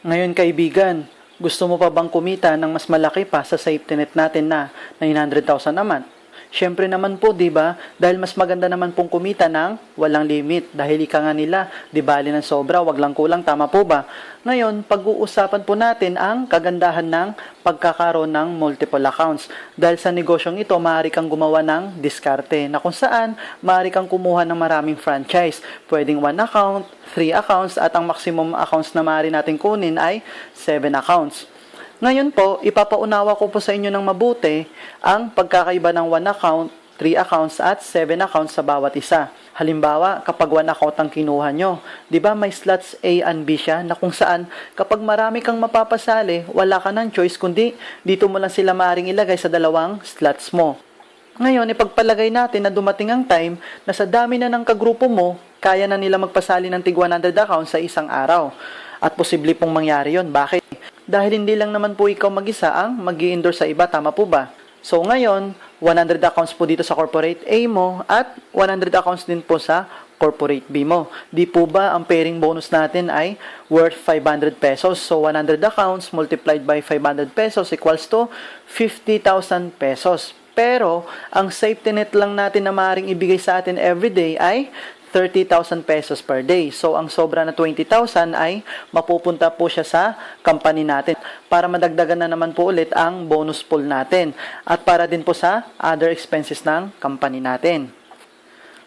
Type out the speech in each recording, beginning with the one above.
Ngayon kaibigan, gusto mo pa bang kumita ng mas malaki pa sa safety net natin na 900,000 naman? Siyempre naman po, 'di ba? Dahil mas maganda naman pong kumita ng walang limit dahil ika nga nila, 'di bali ng sobra, wag lang kulang, tama po ba? Ngayon, pag-uusapan po natin ang kagandahan ng pagkakaroon ng multiple accounts. Dahil sa negosyong ito, maaari kang gumawa ng diskarte na kung saan maaari kang kumuha ng maraming franchise. Pwedeng 1 account, 3 accounts at ang maximum accounts na maaari natin kunin ay 7 accounts. Ngayon po, ipapaunawa ko po sa inyo ng mabuti ang pagkakaiba ng 1 account, 3 accounts at 7 accounts sa bawat isa. Halimbawa, kapag 1 account ang kinuha nyo, di ba may slots A and B siya na kung saan kapag marami kang mapapasali, wala ka ng choice kundi dito mo lang sila maaaring ilagay sa dalawang slots mo. Ngayon, ipagpalagay natin na dumating ang time na sa dami na ng kagrupo mo, kaya na nila magpasali ng tig 100 accounts sa isang araw. At posible pong mangyari yon. Bakit? Dahil hindi lang naman po ikaw mag-isa ang mag-i-endorse sa iba, tama po ba? So ngayon, 100 accounts po dito sa corporate A mo at 100 accounts din po sa corporate B mo. Di po ba ang pairing bonus natin ay worth 500 pesos? So 100 accounts multiplied by 500 pesos equals to 50,000 pesos. Pero, ang safety net lang natin na maaaring ibigay sa atin everyday ay 30,000 pesos per day. So, ang sobra na 20,000 ay mapupunta po siya sa company natin para madagdagan na naman po ulit ang bonus pool natin at para din po sa other expenses ng company natin.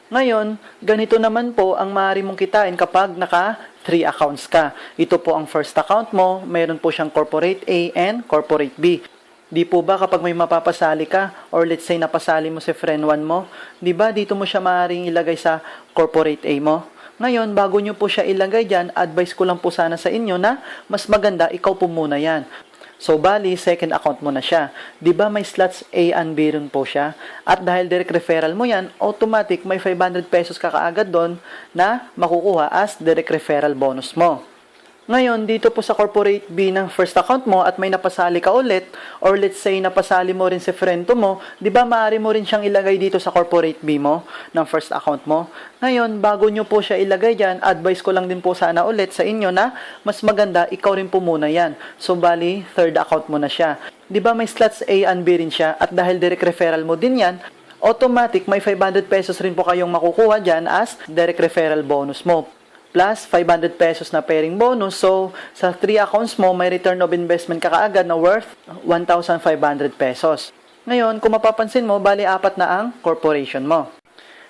Ngayon, ganito naman po ang maaari mong kitain kapag naka 3 accounts ka. Ito po ang first account mo, mayroon po siyang corporate A and corporate B. Di po ba kapag may mapapasali ka or let's say napasali mo si friend 1 mo, di ba dito mo siya maaaring ilagay sa corporate A mo? Ngayon, bago nyo po siya ilagay dyan, advice ko lang po sana sa inyo na mas maganda ikaw po muna yan. So, bali, second account mo na siya. Di ba may slots A and B rin po siya? At dahil direct referral mo yan, automatic may 500 pesos ka kaagad doon na makukuha as direct referral bonus mo. Ngayon, dito po sa corporate B ng first account mo at may napasali ka ulit or let's say napasali mo rin si friend mo, di ba maaari mo rin siyang ilagay dito sa corporate B mo ng first account mo? Ngayon, bago nyo po siya ilagay dyan, advice ko lang din po sana ulit sa inyo na mas maganda ikaw rin po muna yan. So, bali, third account mo na siya. Di ba may slots A and B rin siya at dahil direct referral mo din yan, automatic may 500 pesos rin po kayong makukuha dyan as direct referral bonus mo. Plus 500 pesos na pairing bonus. So, sa 3 accounts mo, may return of investment ka kaagad na worth 1,500 pesos. Ngayon, kung mapapansin mo, bali 4 na ang corporation mo.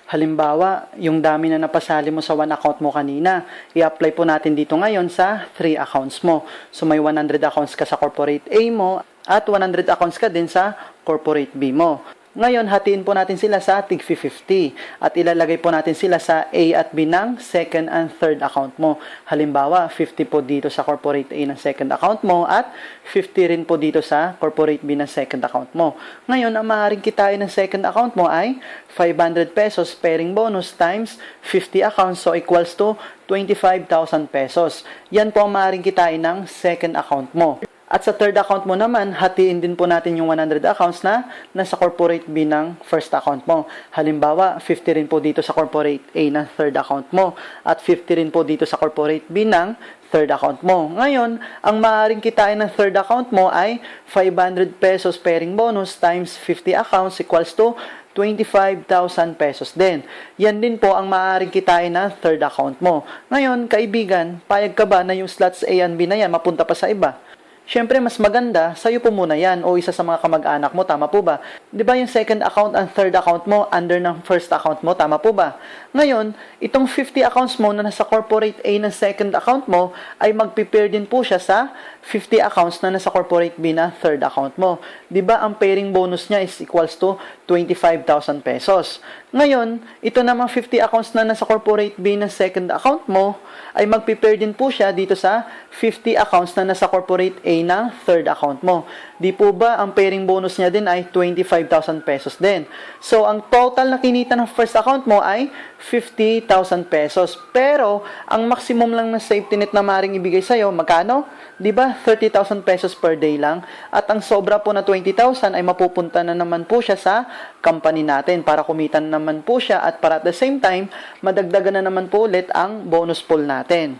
Halimbawa, yung dami na napasali mo sa 1 account mo kanina, i-apply po natin dito ngayon sa 3 accounts mo. So, may 100 accounts ka sa corporate A mo at 100 accounts ka din sa corporate B mo. Ngayon, hatiin po natin sila sa tig 50 at ilalagay po natin sila sa A at B ng second and third account mo. Halimbawa, 50 po dito sa corporate A ng second account mo at 50 rin po dito sa corporate B ng second account mo. Ngayon, ang maaaring kitain ng second account mo ay 500 pesos pairing bonus times 50 accounts, so equals to 25,000 pesos. Yan po ang maaaring kitain ng second account mo. At sa third account mo naman, hatiin din po natin yung 100 accounts na nasa corporate B ng first account mo. Halimbawa, 50 rin po dito sa corporate A ng third account mo at 50 rin po dito sa corporate B ng third account mo. Ngayon, ang maaaring kitain ng third account mo ay 500 pesos pairing bonus times 50 accounts equals to 25,000 pesos din. Yan din po ang maaaring kitain ng third account mo. Ngayon, kaibigan, payag ka ba na yung slots A and B na yan mapunta pa sa iba? Siyempre, mas maganda, sa'yo po muna yan o isa sa mga kamag-anak mo, tama po ba? Di ba yung second account and third account mo under ng first account mo, tama po ba? Ngayon, itong 50 accounts mo na nasa corporate A ng second account mo ay magpipair din po siya sa 50 accounts na nasa corporate B na third account mo. Di ba ang pairing bonus niya is equals to 25,000 pesos. Ngayon, ito namang 50 accounts na nasa corporate B ng second account mo ay magpipair din po siya dito sa 50 accounts na nasa corporate A ng third account mo. Di po ba ang pairing bonus niya din ay 25,000 pesos din. So, ang total na kinita ng first account mo ay 50,000 pesos. Pero, ang maximum lang na safety net na maaaring ibigay sa'yo, magkano? Di ba 30,000 pesos per day lang? At ang sobra po na 20,000 ay mapupunta na naman po siya sa company natin para kumita na naman po siya at para at the same time, madagdagan na naman po ulit ang bonus pool natin.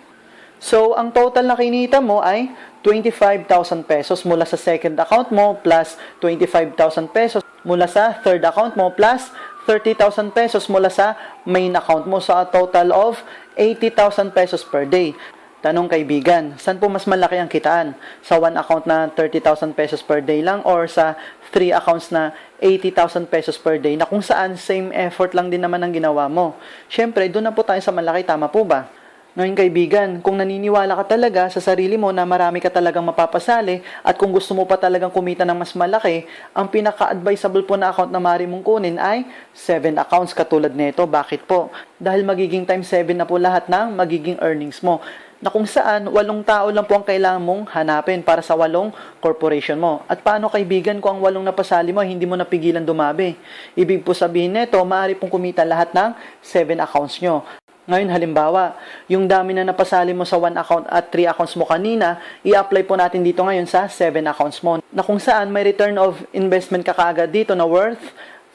So, ang total na kinita mo ay 25,000 pesos mula sa second account mo plus 25,000 pesos mula sa third account mo plus 30,000 pesos mula sa main account mo. So, a total of 80,000 pesos per day. Tanong kaibigan, saan po mas malaki ang kitaan? Sa one account na 30,000 pesos per day lang or sa 3 accounts na 80,000 pesos per day na kung saan same effort lang din naman ang ginawa mo? Siyempre, doon na po tayo sa malaki, tama po ba? Ngayon kaibigan, kung naniniwala ka talaga sa sarili mo na marami ka talagang mapapasali at kung gusto mo pa talagang kumita ng mas malaki, ang pinaka-advisable po na account na maaari mong kunin ay 7 accounts katulad nito. Bakit po? Dahil magiging times 7 na po lahat ng magiging earnings mo, na kung saan 8 tao lang po ang kailangan mong hanapin para sa 8 corporation mo. At paano kaibigan kung ang 8 napasali mo hindi mo napigilan dumabi? Ibig po sabihin nito, maaari pong kumita lahat ng 7 accounts nyo. Ngayon, halimbawa, yung dami na napasali mo sa 1 account at 3 accounts mo kanina, i-apply po natin dito ngayon sa 7 accounts mo, na kung saan may return of investment ka kaagad dito na worth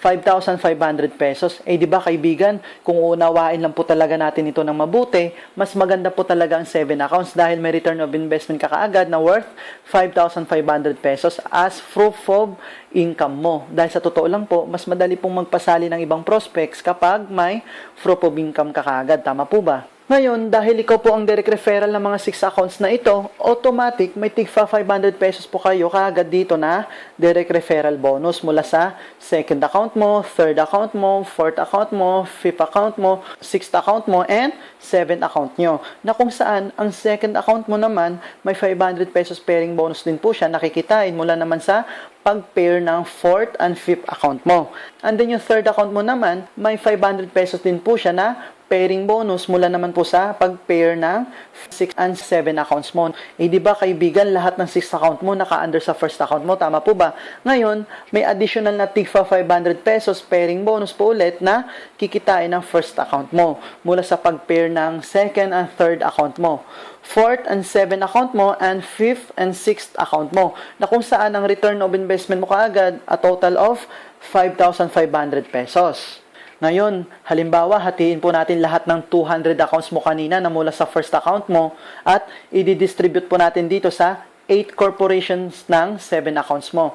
5,500 pesos. Eh, di ba kaibigan, kung uunawain lang po talaga natin ito ng mabuti, mas maganda po talaga ang 7 accounts dahil may return of investment ka kaagad na worth 5,500 pesos as proof of income mo. Dahil sa totoo lang po, mas madali pong magpasali ng ibang prospects kapag may proof of income ka kaagad. Tama po ba? Ngayon, dahil ikaw po ang direct referral ng mga 6 accounts na ito, automatic may tigpa 500 pesos po kayo kaagad dito na direct referral bonus mula sa second account mo, third account mo, fourth account mo, fifth account mo, sixth account mo, and seventh account nyo. Na kung saan, ang second account mo naman, may 500 pesos pairing bonus din po siya, nakikitain mula naman sa pag-pair ng fourth and fifth account mo. And then yung third account mo naman, may 500 pesos din po siya na pairing bonus mula naman po sa pag-pair ng 6 and 7 accounts mo. Eh, di ba kaibigan, lahat ng 6 account mo naka-under sa first account mo, tama po ba? Ngayon, may additional na tigpa 500 pesos pairing bonus po ulit na kikitain ng first account mo mula sa pag-pair ng second and third account mo, fourth and seventh account mo, and fifth and sixth account mo, na kung saan ang return of investment mo kaagad a total of 5,500 pesos. Ngayon, halimbawa, hatiin po natin lahat ng 200 accounts mo kanina na mula sa first account mo at i-distribute po natin dito sa 8 corporations ng 7 accounts mo.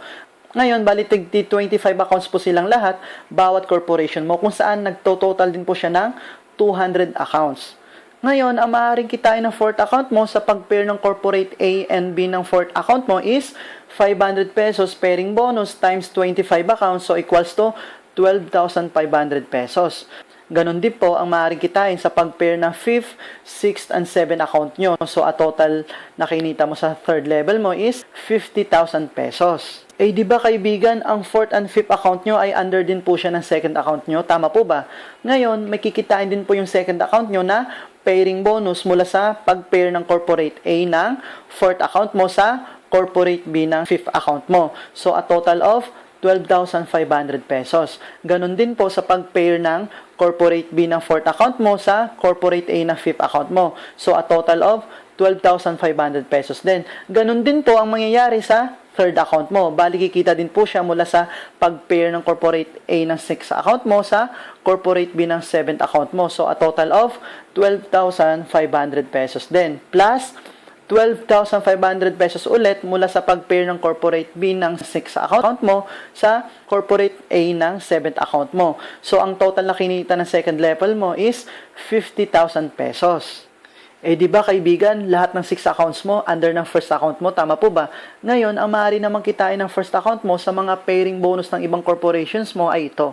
Ngayon, bali 25 accounts po silang lahat, bawat corporation mo, kung saan nagtototal din po siya ng 200 accounts. Ngayon, ang maaaring kitain ng fourth account mo sa pag-pair ng corporate A and B ng fourth account mo is 500 pesos pairing bonus times 25 accounts, so equals to 12,500 pesos. Ganon din po ang maaaring kitain sa pag-pair ng 5th, 6th, and 7th account nyo. So, a total na kinita mo sa third level mo is 50,000 pesos. Eh, di ba kaibigan, ang 4th and 5th account nyo ay under din po siya ng second account nyo? Tama po ba? Ngayon, may kikitain din po yung second account nyo na pairing bonus mula sa pag-pair ng corporate A ng 4th account mo sa corporate B ng 5th account mo. So, a total of 12,500 pesos. Ganon din po sa pag-pair ng corporate B ng 4th account mo sa corporate A ng 5th account mo. So, a total of 12,500 pesos din. Ganon din po ang mangyayari sa third account mo. Bali, kikita din po siya mula sa pag-pair ng corporate A ng 6th account mo sa corporate B ng 7th account mo. So, a total of 12,500 pesos din. Plus, 12,500 pesos ulit mula sa pag-pair ng corporate B ng 6th account mo sa corporate A ng 7th account mo. So, ang total na kinita ng second level mo is 50,000 pesos. Eh, di ba kaibigan, lahat ng 6 accounts mo under ng first account mo, tama po ba? Ngayon, ang maaari naman kitain ng first account mo sa mga pairing bonus ng ibang corporations mo ay ito.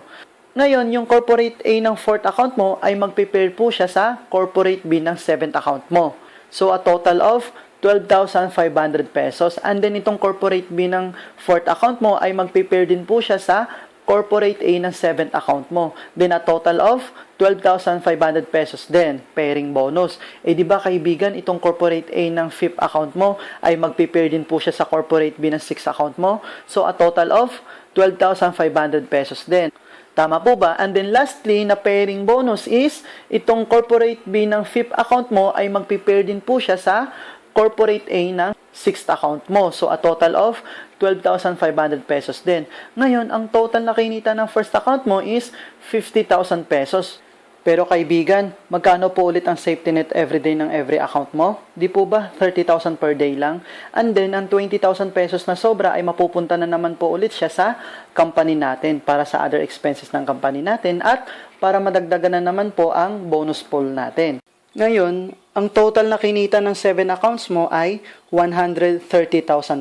Ngayon, yung corporate A ng 4th account mo ay magpe-pair po siya sa corporate B ng 7th account mo. So, a total of 12,500 pesos. And then, itong corporate B ng 4th account mo ay magpe-pair din po siya sa corporate A ng 7th account mo. Then, a total of 12,500 pesos din, pairing bonus. Eh, di ba kaibigan, itong corporate A ng 5th account mo ay magpe-pair din po siya sa corporate B ng 6th account mo. So, a total of 12,500 pesos din. Tama po ba? And then lastly, na pairing bonus is, itong corporate B ng 5th account mo ay magpe-pair din po siya sa corporate A ng 6th account mo. So, a total of 12,500 pesos din. Ngayon, ang total na kinita ng first account mo is 50,000 pesos. Pero kaibigan, magkano po ulit ang safety net everyday ng every account mo? Di po ba 30,000 per day lang? And then, ang 20,000 pesos na sobra ay mapupunta na naman po ulit siya sa company natin para sa other expenses ng company natin at para madagdagan na naman po ang bonus pool natin. Ngayon, ang total na kinita ng 7 accounts mo ay 130,000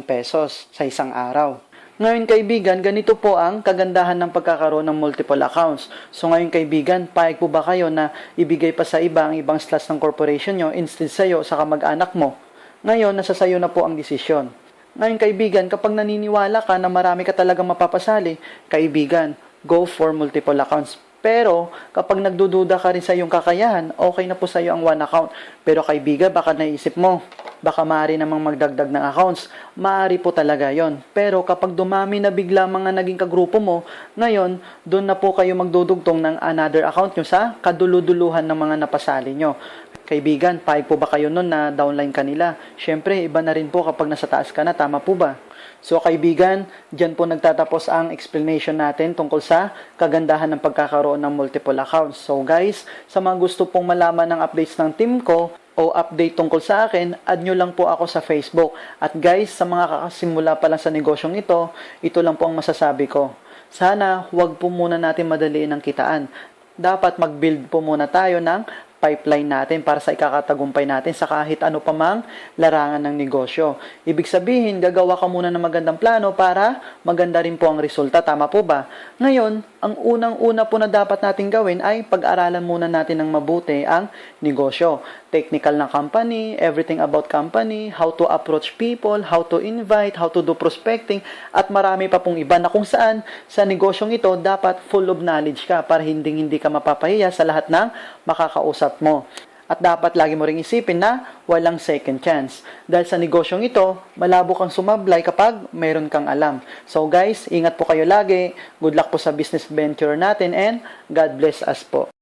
pesos sa isang araw. Ngayon kaibigan, ganito po ang kagandahan ng pagkakaroon ng multiple accounts. So ngayon kaibigan, payag po ba kayo na ibigay pa sa iba ang ibang slots ng corporation nyo instead sa'yo sa kamag-anak mo? Ngayon, nasa sayo na po ang desisyon. Ngayon kaibigan, kapag naniniwala ka na marami ka talagang mapapasali, kaibigan, go for multiple accounts. Pero, kapag nagdududa ka rin sa iyong kakayahan, okay na po sa iyo ang one account. Pero kaibigan, baka naisip mo, baka maaari namang magdagdag ng accounts. Maaari po talaga yon. Pero kapag dumami na bigla mga naging kagrupo mo, ngayon, doon na po kayo magdudugtong ng another account nyo sa kaduluduluhan ng mga napasali nyo. Kaibigan, payag po ba kayo nun na downline kanila? Syempre, iba na rin po kapag nasa taas ka na, tama po ba? So kaibigan, dyan po nagtatapos ang explanation natin tungkol sa kagandahan ng pagkakaroon ng multiple accounts. So guys, sa mga gusto pong malaman ng updates ng team ko o update tungkol sa akin, add nyo lang po ako sa Facebook. At guys, sa mga kakasimula pa lang sa negosyong ito lang po ang masasabi ko. Sana huwag po muna natin madaliin ang kitaan. Dapat mag-build po muna tayo ng pipeline natin para sa ikakatagumpay natin sa kahit ano pa mang larangan ng negosyo. Ibig sabihin, gagawa ka muna ng magandang plano para maganda rin po ang resulta. Tama po ba? Ngayon, ang unang-una po na dapat natin gawin ay pag-aralan muna natin ng mabuti ang negosyo. Technical ng company, everything about company, how to approach people, how to invite, how to do prospecting, at marami pa pong iba na kung saan sa negosyong ito dapat full of knowledge ka para hindi ka mapapahiya sa lahat ng makakausap mo. At dapat lagi mo ring isipin na walang second chance. Dahil sa negosyong ito, malabo kang sumablay kapag mayroon kang alam. So guys, ingat po kayo lagi. Good luck po sa business venture natin and God bless us po.